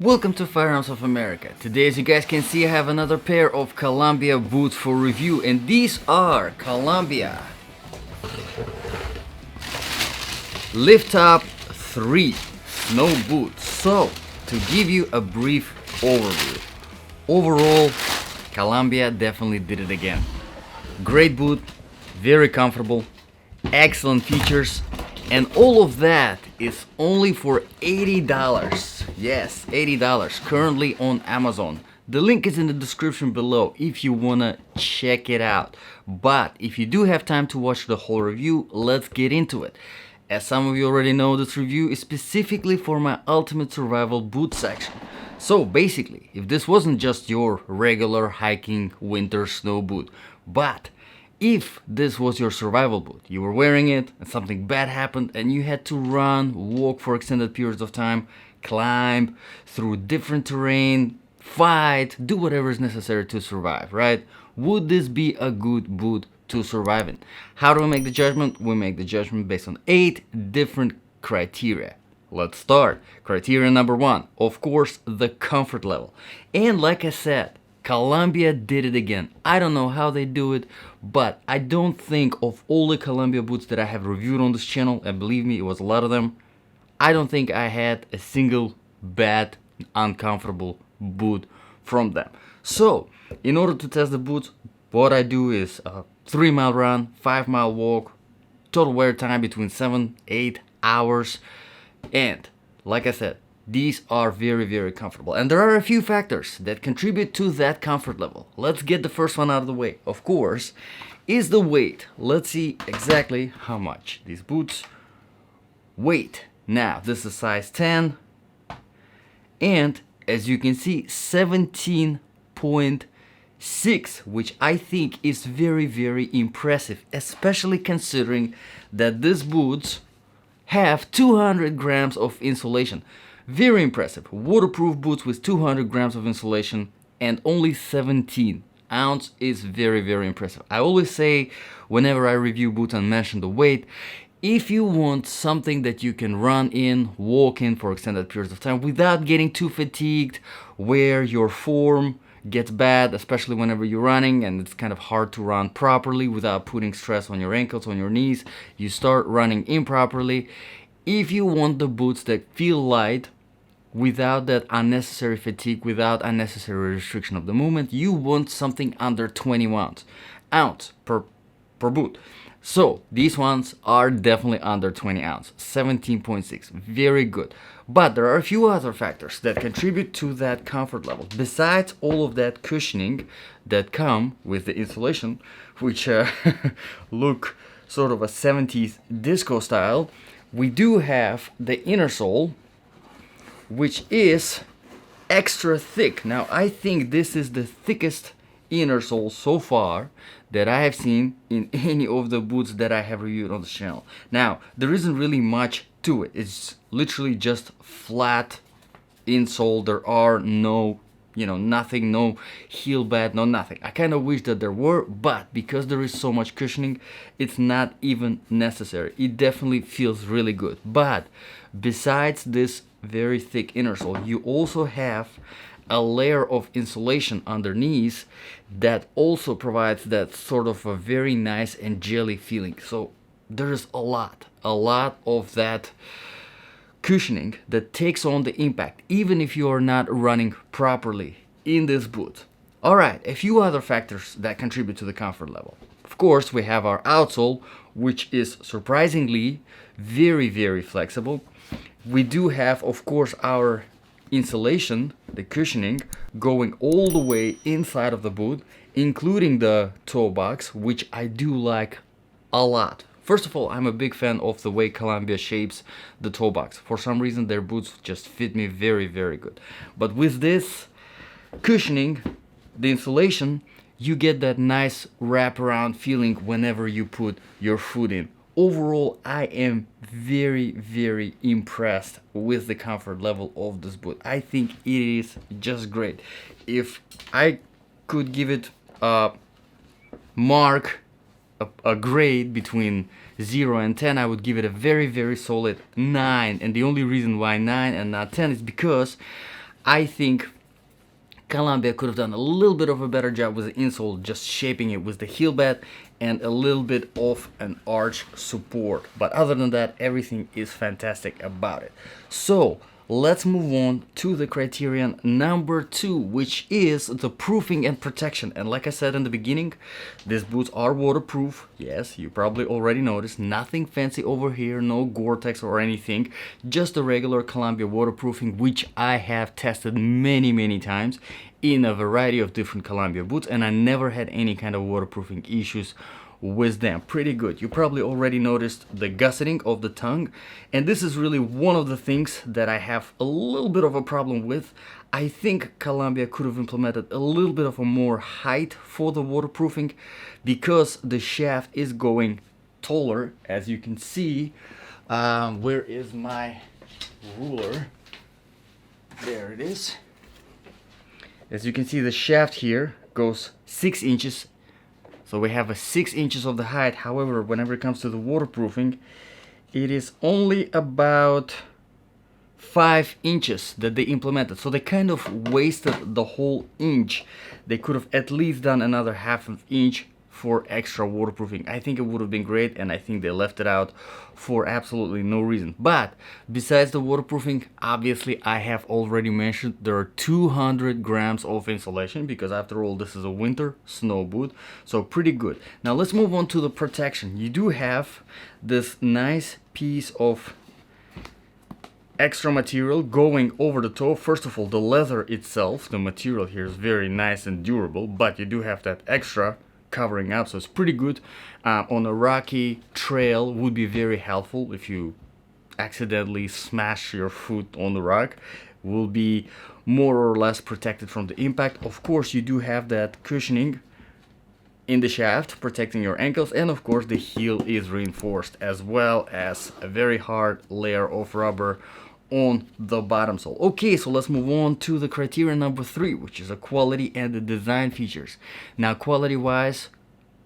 Welcome to Firearms of America. Today, as you guys can see, I have another pair of Columbia boots for review, and these are Columbia Liftop III snow boots. So, to give you a brief overview, overall, Columbia definitely did it again. Great boot, very comfortable, excellent features, and all of that is only for $80. Yes, $80 currently on Amazon. The link is in the description below if you wanna check it out. But if you do have time to watch the whole review, let's get into it. As some of you already know, this review is specifically for my Ultimate Survival boot section. So basically, if this wasn't just your regular hiking winter snow boot, but if this was your survival boot, you were wearing it and something bad happened and you had to run, walk for extended periods of time, climb through different terrain, fight, do whatever is necessary to survive, right? Would this be a good boot to survive in? How do we make the judgment? We make the judgment based on 8 different criteria. Let's start. Criteria number 1, of course, the comfort level. And like I said, Columbia did it again. I don't know how they do it, but I don't think of all the Columbia boots that I have reviewed on this channel, and believe me, it was a lot of them, I don't think I had a single bad, uncomfortable boot from them. So, in order to test the boots, what I do is a 3-mile run, 5-mile walk, total wear time between 7-8 hours, and like I said, these are very comfortable, and there are a few factors that contribute to that comfort level. Let's get the first one out of the way, of course, is the weight. Let's see exactly how much these boots weight. Now, this is size 10, and as you can see, 17.6, which I think is very impressive, especially considering that these boots have 200 grams of insulation. Very impressive. Waterproof boots with 200 grams of insulation and only 17 ounce is very impressive. I always say whenever I review boots and mention the weight, if you want something that you can run in, walk in for extended periods of time without getting too fatigued, where your form gets bad, especially whenever you're running and it's kind of hard to run properly without putting stress on your ankles, on your knees, you start running improperly. If you want the boots that feel light, without that unnecessary fatigue, without unnecessary restriction of the movement, you want something under 20 ounce per boot. So these ones are definitely under 20 ounce, 17.6, very good. But there are a few other factors that contribute to that comfort level. Besides all of that cushioning that come with the insulation, which look sort of a 70s disco style, we do have the inner sole, which is extra thick. Now, I think this is the thickest inner sole so far that I have seen in any of the boots that I have reviewed on this channel. Now, there isn't really much to it. It's literally just flat insole. There are no, nothing, no heel bed, no nothing. I kind of wish that there were, but because there is so much cushioning, it's not even necessary. It definitely feels really good. But besides this very thick inner sole, you also have a layer of insulation underneath that also provides that sort of a very nice and jelly feeling. So there's a lot of that cushioning that takes on the impact, even if you are not running properly in this boot. Alright, a few other factors that contribute to the comfort level. Of course, we have our outsole, which is surprisingly very flexible. We do have, of course, our insulation, the cushioning, going all the way inside of the boot, including the toe box, which I do like a lot. First of all, I'm a big fan of the way Columbia shapes the toe box. For some reason, their boots just fit me very good. But with this cushioning, the insulation, you get that nice wraparound feeling whenever you put your foot in. Overall, I am very impressed with the comfort level of this boot. I think it is just great. If I could give it a mark, a grade between 0 and 10, I would give it a very solid 9. And the only reason why 9 and not 10 is because I think Columbia could have done a little bit of a better job with the insole, just shaping it with the heel bed and a little bit of an arch support. But other than that, everything is fantastic about it. So let's move on to the criterion number 2, which is the proofing and protection. And like I said in the beginning, these boots are waterproof. Yes, you probably already noticed. Nothing fancy over here, no Gore-Tex or anything. Just the regular Columbia waterproofing, which I have tested many times in a variety of different Columbia boots, and I never had any kind of waterproofing issues with them. Pretty good. You probably already noticed the gusseting of the tongue, and this is really one of the things that I have a little bit of a problem with. I think Columbia could have implemented a little bit of a more height for the waterproofing, because the shaft is going taller, as you can see. Where is my ruler? There it is. As you can see, the shaft here goes 6 inches. So we have a 6 inches of the height. However, whenever it comes to the waterproofing, it is only about 5 inches that they implemented. So they kind of wasted the whole inch. They could have at least done another half of inch for extra waterproofing. I think it would have been great, and I think they left it out for absolutely no reason. But besides the waterproofing, obviously I have already mentioned there are 200 grams of insulation, because after all, this is a winter snow boot, so pretty good. Now let's move on to the protection. You do have this nice piece of extra material going over the toe. First of all, the leather itself, the material here is very nice and durable, but you do have that extra covering up, so it's pretty good. On a rocky trail would be very helpful. If you accidentally smash your foot on the rock, will be more or less protected from the impact. Of course, you do have that cushioning in the shaft protecting your ankles, and of course the heel is reinforced, as well as a very hard layer of rubber on the bottom sole. Okay, so let's move on to the criterion number 3, which is the quality and the design features. Now, quality wise,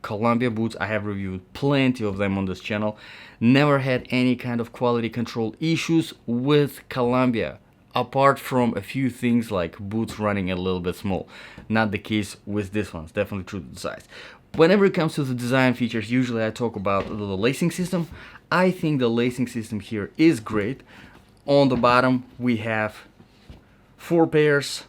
Columbia boots, I have reviewed plenty of them on this channel, never had any kind of quality control issues with Columbia, apart from a few things like boots running a little bit small. Not the case with this one. It's definitely true to the size. Whenever it comes to the design features, usually I talk about the lacing system. I think the lacing system here is great. On the bottom we have 4 pairs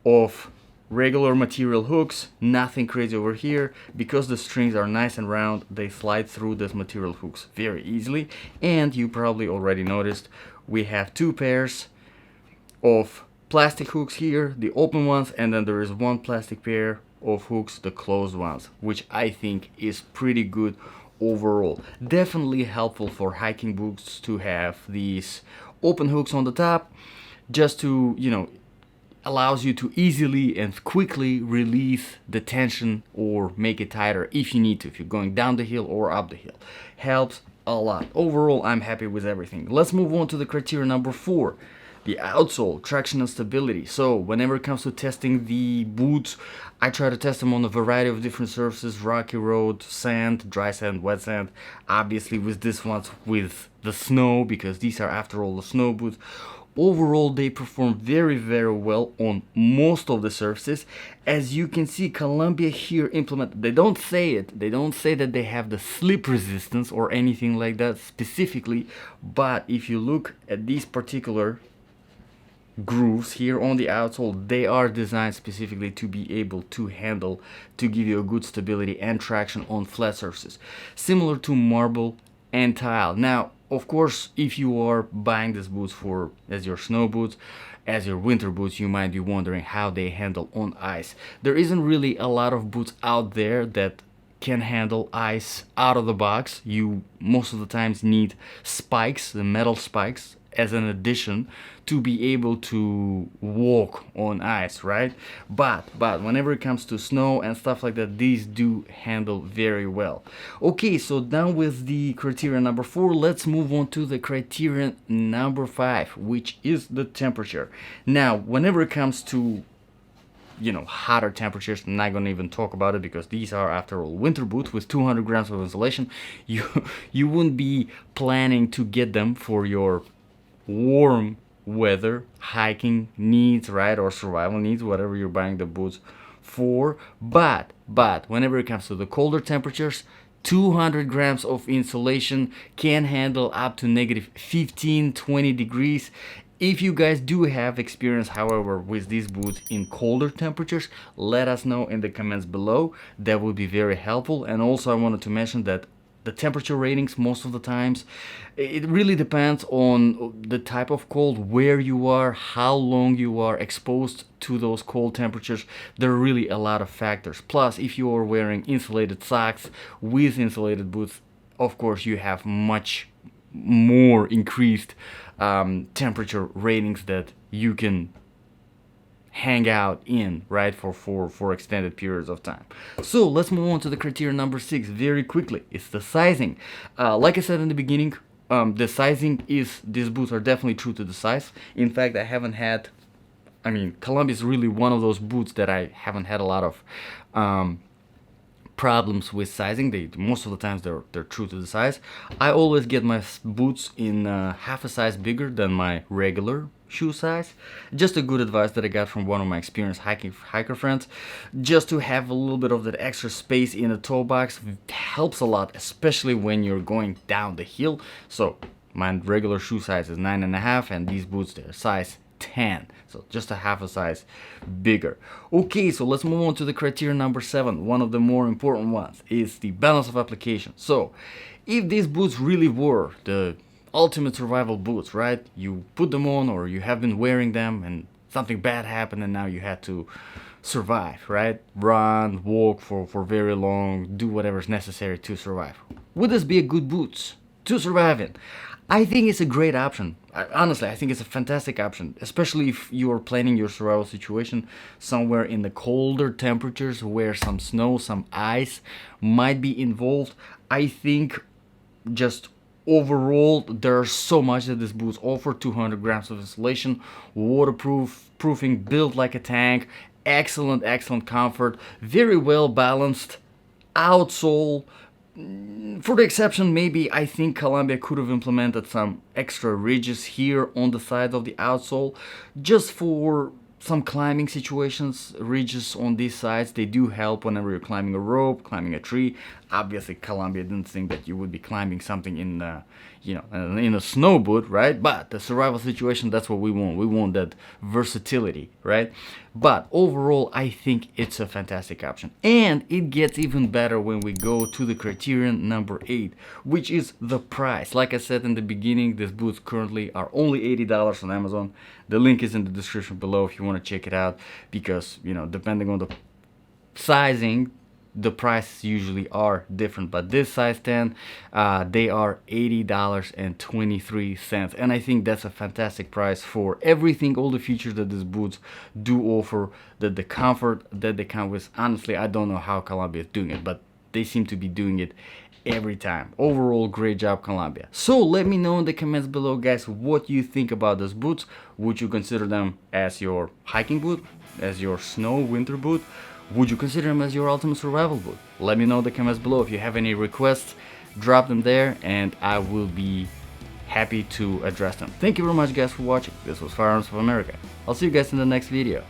of regular material hooks, nothing crazy over here. Because the strings are nice and round, they slide through these material hooks very easily. And you probably already noticed we have 2 pairs of plastic hooks here, the open ones, and then there is 1 plastic pair of hooks, the closed ones, which I think is pretty good overall. Definitely helpful for hiking boots to have these open hooks on the top, just to, you know, allows you to easily and quickly release the tension or make it tighter if you need to, if you're going down the hill or up the hill. Helps a lot. Overall, I'm happy with everything. Let's move on to the criteria number 4, the outsole, traction and stability. So whenever it comes to testing the boots, I try to test them on a variety of different surfaces: rocky road, sand, dry sand, wet sand. Obviously with this ones with the snow, because these are after all the snow boots. Overall, they perform very well on most of the surfaces. As you can see, Columbia here implemented, they don't say that they have the slip resistance or anything like that specifically, but if you look at these particular grooves here on the outsole, they are designed specifically to be able to handle, to give you a good stability and traction on flat surfaces, similar to marble and tile. Now, of course, if you are buying these boots for as your snow boots, as your winter boots, you might be wondering how they handle on ice. There isn't really a lot of boots out there that can handle ice out of the box. You most of the times need spikes, the metal spikes, as an addition to be able to walk on ice, right? But whenever it comes to snow and stuff like that, these do handle very well. Okay, so done with the criteria number 4, let's move on to the criterion number 5, which is the temperature. Now, whenever it comes to, you know, hotter temperatures, I'm not gonna even talk about it, because these are after all winter boots with 200 grams of insulation. You wouldn't be planning to get them for your warm weather, hiking needs, right, or survival needs, whatever you're buying the boots for. But whenever it comes to the colder temperatures, 200 grams of insulation can handle up to negative 15-20 degrees. If you guys do have experience, however, with these boots in colder temperatures, let us know in the comments below. That would be very helpful. And also I wanted to mention that the temperature ratings, most of the times, it really depends on the type of cold, where you are, how long you are exposed to those cold temperatures. There are really a lot of factors. Plus, if you are wearing insulated socks with insulated boots, of course you have much more increased temperature ratings that you can hang out in, right, for extended periods of time. So let's move on to the criteria number 6 very quickly. It's the sizing. Like I said in the beginning, the sizing is, these boots are definitely true to the size. In fact, I haven't had, I mean, Columbia is really one of those boots that I haven't had a lot of problems with sizing. They, most of the times, they're true to the size. I always get my boots in half a size bigger than my regular shoe size. Just a good advice that I got from one of my experienced hiker friends. Just to have a little bit of that extra space in a toe box helps a lot, especially when you're going down the hill. So my regular shoe size is 9.5, and these boots, they're size 10, so just a half a size bigger. Okay, so let's move on to the criteria number 7. One of the more important ones is the balance of application. So if these boots really were the ultimate survival boots, right, you put them on, or you have been wearing them and something bad happened and now you had to survive, right, run, walk for very long, do whatever's necessary to survive, would this be a good boots to survive in? I think it's a great option. Honestly, I think it's a fantastic option, especially if you are planning your survival situation somewhere in the colder temperatures where some snow, some ice might be involved. I think just overall, there's so much that these boots offer. 200 grams of insulation, waterproofing, built like a tank, excellent comfort, very well balanced outsole. For the exception, maybe I think Columbia could have implemented some extra ridges here on the side of the outsole, just for some climbing situations. Ridges on these sides, they do help whenever you're climbing a rope, climbing a tree. Obviously, Columbia didn't think that you would be climbing something in in a snow boot, right? But the survival situation, that's what we want. We want that versatility, right? But overall, I think it's a fantastic option. And it gets even better when we go to the criterion number 8, which is the price. Like I said in the beginning, these boots currently are only $80 on Amazon. The link is in the description below if you want to check it out, because, depending on the sizing, the prices usually are different. But this size 10, they are $80.23, and I think that's a fantastic price for everything, all the features that these boots do offer, the comfort that they come with. Honestly, I don't know how Columbia is doing it, but they seem to be doing it every time. Overall, great job, Columbia. So let me know in the comments below, guys, what you think about those boots. Would you consider them as your hiking boot, as your snow winter boot? Would you consider them as your ultimate survival boot? Let me know in the comments below. If you have any requests, drop them there and I will be happy to address them. Thank you very much, guys, for watching. This was Firearms of America. I'll see you guys in the next video.